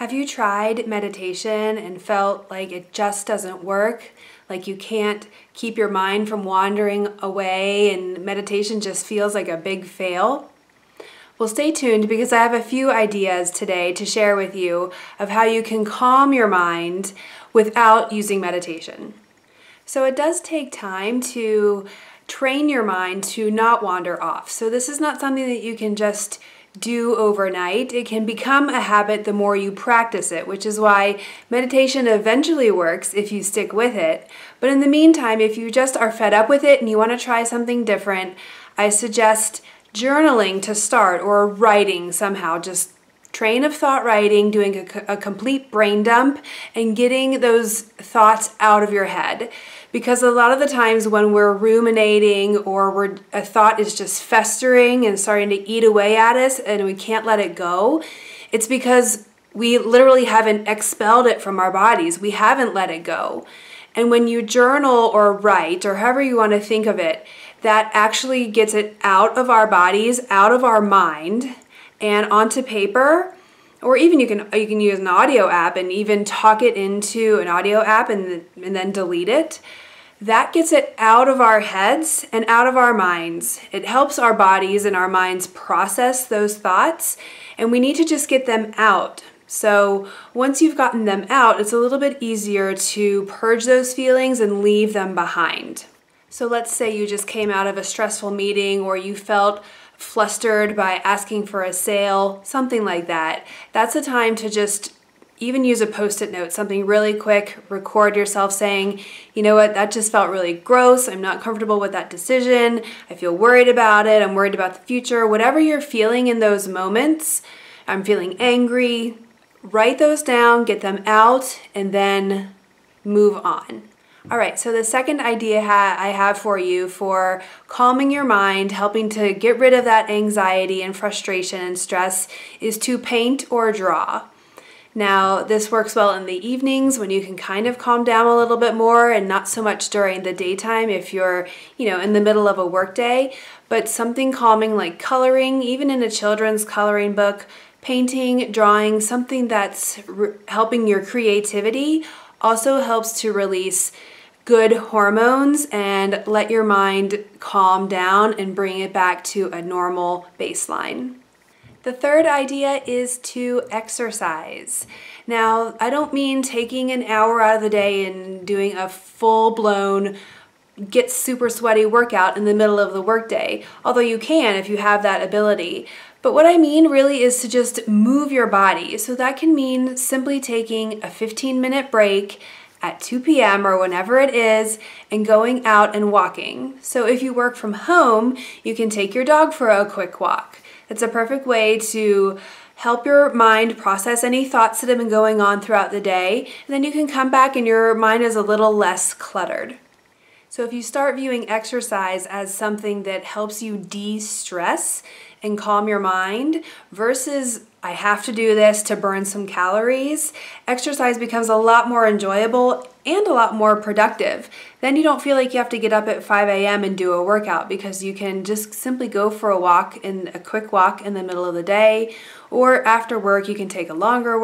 Have you tried meditation and felt like it just doesn't work? Like you can't keep your mind from wandering away and meditation just feels like a big fail? Well, stay tuned because I have a few ideas today to share with you of how you can calm your mind without using meditation. So it does take time to train your mind to not wander off. So this is not something that you can just do overnight. It can become a habit the more you practice it, which is why meditation eventually works if you stick with it. But in the meantime, if you just are fed up with it and you want to try something different, I suggest journaling to start, or writing somehow, just train of thought writing, doing a complete brain dump and getting those thoughts out of your head. Because a lot of the times when we're ruminating or a thought is just festering and starting to eat away at us and we can't let it go, it's because we literally haven't expelled it from our bodies. We haven't let it go. And when you journal or write, or however you want to think of it, that actually gets it out of our bodies, out of our mind, and onto paper. Or even you can use an audio app and even talk it into an audio app and then delete it. That gets it out of our heads and out of our minds. It helps our bodies and our minds process those thoughts, and we need to just get them out. So once you've gotten them out, it's a little bit easier to purge those feelings and leave them behind. So let's say you just came out of a stressful meeting, or you felt flustered by asking for a sale, something like that. That's a time to just even use a Post-it note, something really quick, record yourself saying, you know what, that just felt really gross. I'm not comfortable with that decision. I feel worried about it. I'm worried about the future. Whatever you're feeling in those moments, I'm feeling angry. Write those down, get them out, and then move on. All right, so the second idea I have for you for calming your mind, helping to get rid of that anxiety and frustration and stress, is to paint or draw. Now, this works well in the evenings when you can kind of calm down a little bit more, and not so much during the daytime if you're, in the middle of a workday. But something calming like coloring, even in a children's coloring book, painting, drawing, something that's helping your creativity also helps to release good hormones and let your mind calm down and bring it back to a normal baseline. The third idea is to exercise. Now, I don't mean taking an hour out of the day and doing a full-blown get super sweaty workout in the middle of the workday, although you can if you have that ability. But what I mean really is to just move your body. So that can mean simply taking a 15-minute break at 2 p.m. or whenever it is and going out and walking. So if you work from home, you can take your dog for a quick walk. It's a perfect way to help your mind process any thoughts that have been going on throughout the day, and then you can come back and your mind is a little less cluttered. So if you start viewing exercise as something that helps you de-stress and calm your mind versus I have to do this to burn some calories, exercise becomes a lot more enjoyable and a lot more productive. Then you don't feel like you have to get up at 5 a.m. and do a workout, because you can just simply go for a quick walk in the middle of the day, or after work you can take a longer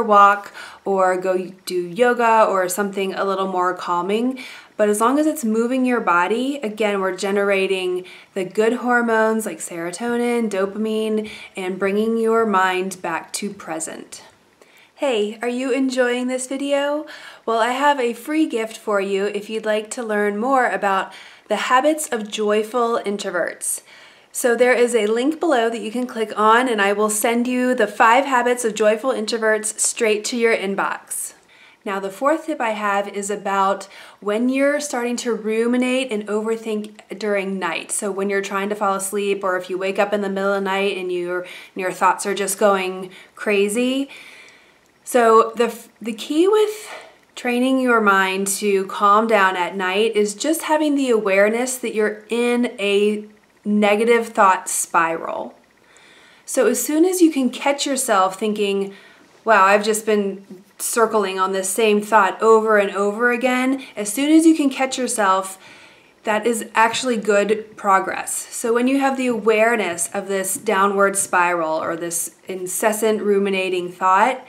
walk, or go do yoga or something a little more calming. But as long as it's moving your body, again, we're generating the good hormones like serotonin, dopamine, and bringing your mind back to present. Hey, are you enjoying this video? Well, I have a free gift for you if you'd like to learn more about the habits of joyful introverts. So there is a link below that you can click on, and I will send you the 5 habits of joyful introverts straight to your inbox. Now, the fourth tip I have is about when you're starting to ruminate and overthink during night. So when you're trying to fall asleep, or if you wake up in the middle of the night and your thoughts are just going crazy. So the key with training your mind to calm down at night is just having the awareness that you're in a negative thought spiral. So as soon as you can catch yourself thinking, wow, I've just been circling on this same thought over and over again, as soon as you can catch yourself that is actually good progress. So when you have the awareness of this downward spiral or this incessant ruminating thought,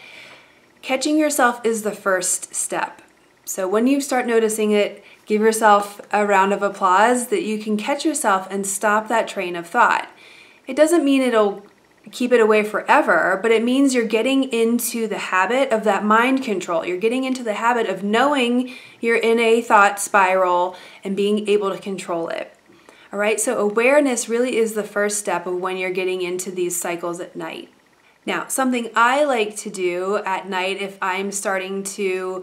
catching yourself is the first step. So when you start noticing it, give yourself a round of applause that you can catch yourself and stop that train of thought. It doesn't mean it'll keep it away forever, but it means you're getting into the habit of that mind control. You're getting into the habit of knowing you're in a thought spiral and being able to control it. All right, so awareness really is the first step of when you're getting into these cycles at night. Now, something I like to do at night if I'm starting to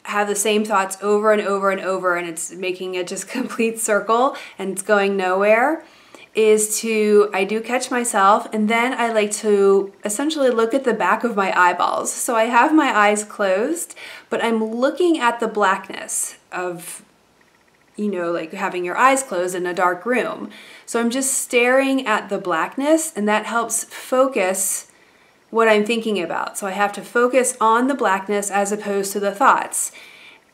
have the same thoughts over and over and over and it's making a just complete circle and it's going nowhere, I do catch myself, and then I like to essentially look at the back of my eyeballs. So I have my eyes closed, but I'm looking at the blackness of, like having your eyes closed in a dark room. So I'm just staring at the blackness, and that helps focus what I'm thinking about. So I have to focus on the blackness as opposed to the thoughts.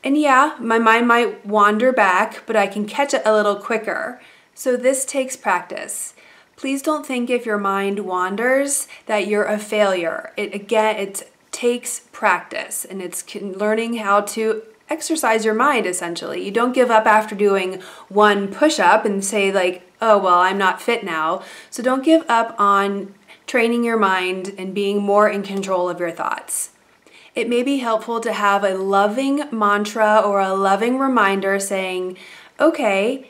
And yeah, my mind might wander back, but I can catch it a little quicker. So this takes practice. Please don't think if your mind wanders that you're a failure. It takes practice, and it's learning how to exercise your mind, essentially. You don't give up after doing one push-up and say like, oh, well, I'm not fit now. So don't give up on training your mind and being more in control of your thoughts. It may be helpful to have a loving mantra or a loving reminder saying, okay,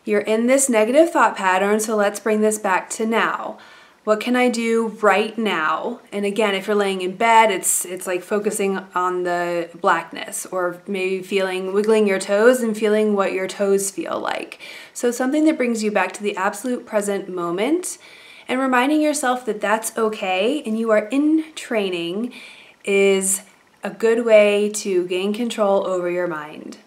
you're in this negative thought pattern, so let's bring this back to now. What can I do right now? And again, if you're laying in bed, it's like focusing on the blackness, or maybe wiggling your toes and feeling what your toes feel like. So something that brings you back to the absolute present moment and reminding yourself that that's okay and you are in training is a good way to gain control over your mind.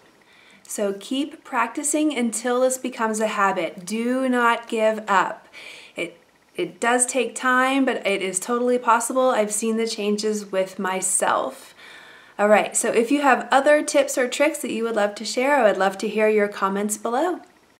So keep practicing until this becomes a habit. Do not give up. It does take time, but it is totally possible. I've seen the changes with myself. All right, so if you have other tips or tricks that you would love to share, I would love to hear your comments below.